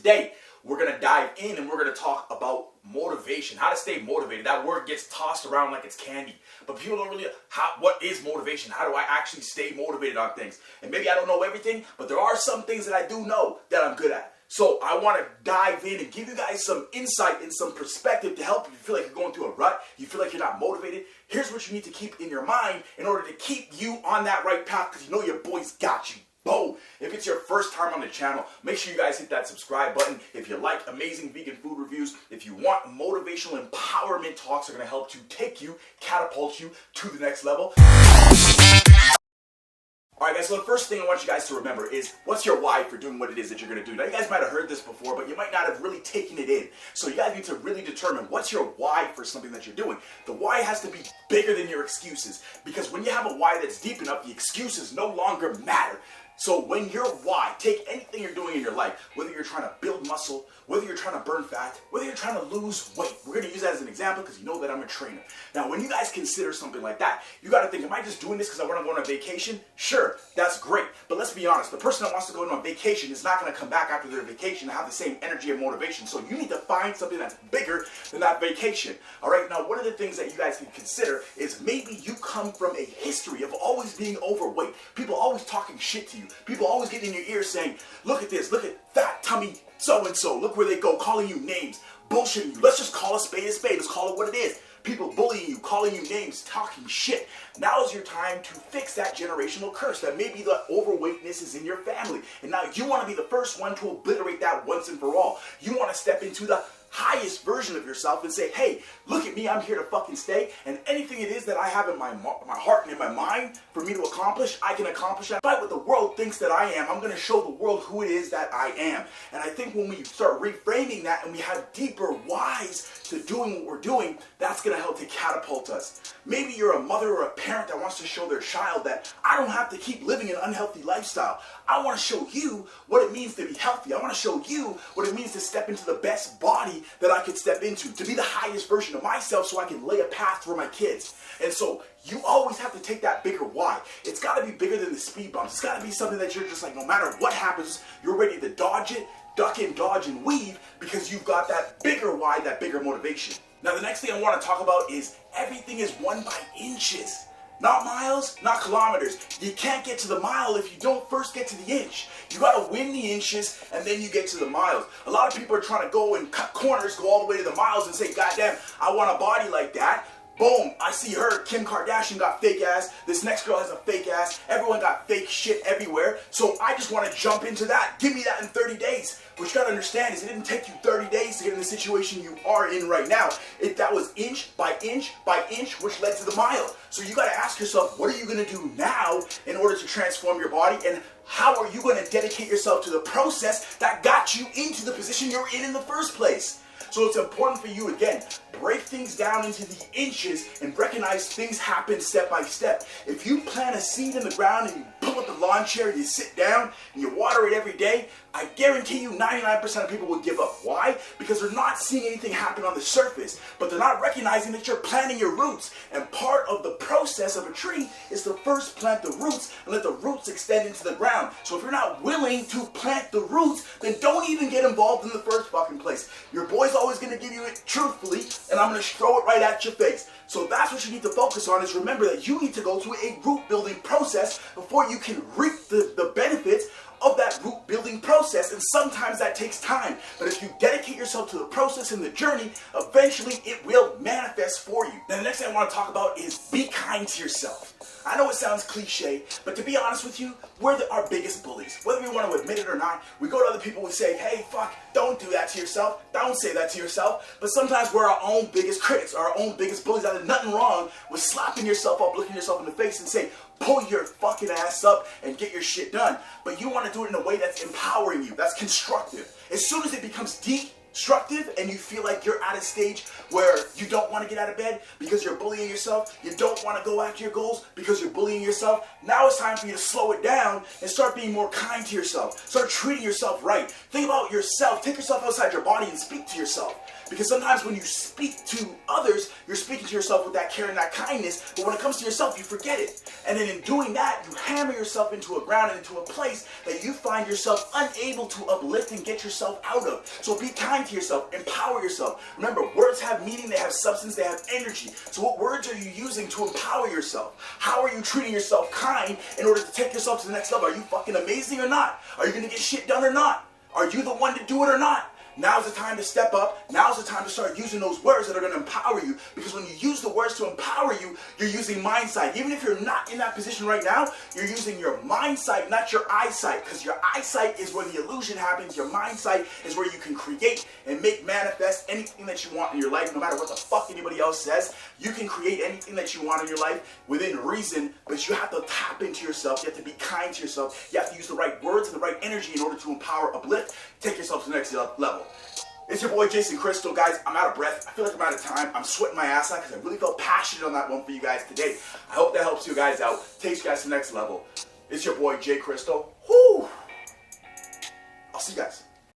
today we're going to dive in and we're going to talk about motivation, how to stay motivated. That word gets tossed around like it's candy, but people don't really, what is motivation? How do I actually stay motivated on things? And maybe I don't know everything, but there are some things that I do know that I'm good at. So I want to dive in and give you guys some insight and some perspective to help you feel like you're going through a rut, you feel like you're not motivated. Here's what you need to keep in your mind in order to keep you on that right path, because you know your boys got you. Boom! If it's your first time on the channel, make sure you guys hit that subscribe button. If you like amazing vegan food reviews, if you want motivational empowerment talks that are going to help to take you, catapult you to the next level. Alright guys, so the first thing I want you guys to remember is, what's your why for doing what it is that you're going to do? Now you guys might have heard this before, but you might not have really taken it in. So you guys need to really determine what's your why for something that you're doing. The why has to be bigger than your excuses, because when you have a why that's deep enough, the excuses no longer matter. So when your why, take anything you're doing in your life, whether you're trying to build muscle, whether you're trying to burn fat, whether you're trying to lose weight. We're going to use that as an example because you know that I'm a trainer. Now, when you guys consider something like that, you got to think, am I just doing this because I want to go on a vacation? Sure, that's great. But let's be honest, the person that wants to go on vacation is not going to come back after their vacation and have the same energy and motivation. So you need to find something that's bigger than that vacation. All right, now one of the things that you guys can consider is maybe you come from a history of always being overweight. People always talking shit to you. People always getting in your ear saying, look at this, look at fat tummy so-and-so, look where they go, calling you names, bullshitting you. Let's just call a spade, let's call it what it is. People bullying you, calling you names, talking shit. Now is your time to fix that generational curse, that maybe the overweightness is in your family. And now you want to be the first one to obliterate that once and for all. You want to step into the highest version of yourself and say, hey, look at me, I'm here to fucking stay, and anything it is that I have in my heart and in my mind for me to accomplish, I can accomplish that. Despite what the world thinks that I am, I'm going to show the world who it is that I am. And I think when we start reframing that and we have deeper whys to doing what we're doing, that's going to help to catapult us. Maybe you're a mother or a parent that wants to show their child that I don't have to keep living an unhealthy lifestyle. I want to show you what it means to be healthy. I want to show you what it means to step into the best body that I could step into, to be the highest version of myself so I can lay a path for my kids. And so you always have to take that bigger why. It's got to be bigger than the speed bumps. It's got to be something that you're just like, no matter what happens, you're ready to dodge it, duck and dodge and weave, because you've got that bigger why, that bigger motivation. Now the next thing I want to talk about is everything is won by inches. Not miles, not kilometers. You can't get to the mile if you don't first get to the inch. You gotta win the inches and then you get to the miles. A lot of people are trying to go and cut corners, go all the way to the miles and say, goddamn, I want a body like that. Boom, I see her, Kim Kardashian got fake ass, this next girl has a fake ass, everyone got fake shit everywhere, so I just want to jump into that. Give me that in 30 days. What you got to understand is it didn't take you 30 days to get in the situation you are in right now. That was inch by inch by inch, which led to the mile. So you got to ask yourself, what are you going to do now in order to transform your body, and how are you going to dedicate yourself to the process that got you into the position you're in the first place? So it's important for you, again, break things down into the inches and recognize things happen step by step. If you plant a seed in the ground and you pull up the lawn chair and you sit down and you water it every day, I guarantee you 99% of people will give up. Why? Because they're not seeing anything happen on the surface, but they're not recognizing that you're planting your roots. And part of the process of a tree is to first plant the roots and let the roots extend into the ground. So if you're not willing to plant the roots, then don't even get involved in the first fucking place. Your boy's always going to give you it truthfully, and I'm going to throw it right at your face. So that's what you need to focus on, is remember that you need to go through a root building process before you can reap the benefits of that root building process, and sometimes that takes time. But if you dedicate yourself to the process and the journey, eventually it will manifest for you. Now the next thing I want to talk about is be kind to yourself. I know it sounds cliche, but to be honest with you, we're our biggest bullies. Whether we want to admit it or not, we go to other people and say, hey, fuck, don't do that to yourself. Don't say that to yourself. But sometimes we're our own biggest critics, our own biggest bullies. There's nothing wrong with slapping yourself up, looking yourself in the face and saying, pull your fucking ass up and get your shit done. But you want to do it in a way that's empowering you, that's constructive. As soon as it becomes destructive and you feel like you're at a stage where you don't want to get out of bed because you're bullying yourself, you don't want to go after your goals because you're bullying yourself, now it's time for you to slow it down and start being more kind to yourself. Start treating yourself right. Think about yourself. Take yourself outside your body and speak to yourself. Because sometimes when you speak to others, you're speaking to yourself with that care and that kindness, but when it comes to yourself, you forget it. And then in doing that, you hammer yourself into a ground and into a place that you find yourself unable to uplift and get yourself out of. So be kind to yourself, empower yourself. Remember, words have meaning, they have substance, they have energy. So what words are you using to empower yourself? How are you treating yourself kind in order to take yourself to the next level? Are you fucking amazing or not? Are you going to get shit done or not? Are you the one to do it or not? Now's the time to step up. Now's the time to start using those words that are going to empower you. Because when you use the words to empower you, you're using mind sight. Even if you're not in that position right now, you're using your mind sight, not your eyesight. Because your eyesight is where the illusion happens. Your mind sight is where you can create and make manifest anything that you want in your life. No matter what the fuck anybody else says, you can create anything that you want in your life within reason. But you have to tap into yourself. You have to be kind to yourself. You have to use the right words and the right energy in order to empower, uplift, take yourself to the next level. It's your boy Jason Crystal, guys. I'm out of breath. I feel like I'm out of time. I'm sweating my ass out because I really felt passionate on that one for you guys today. I hope that helps you guys out, takes you guys to the next level. It's your boy Jay Crystal. Whoo! I'll see you guys.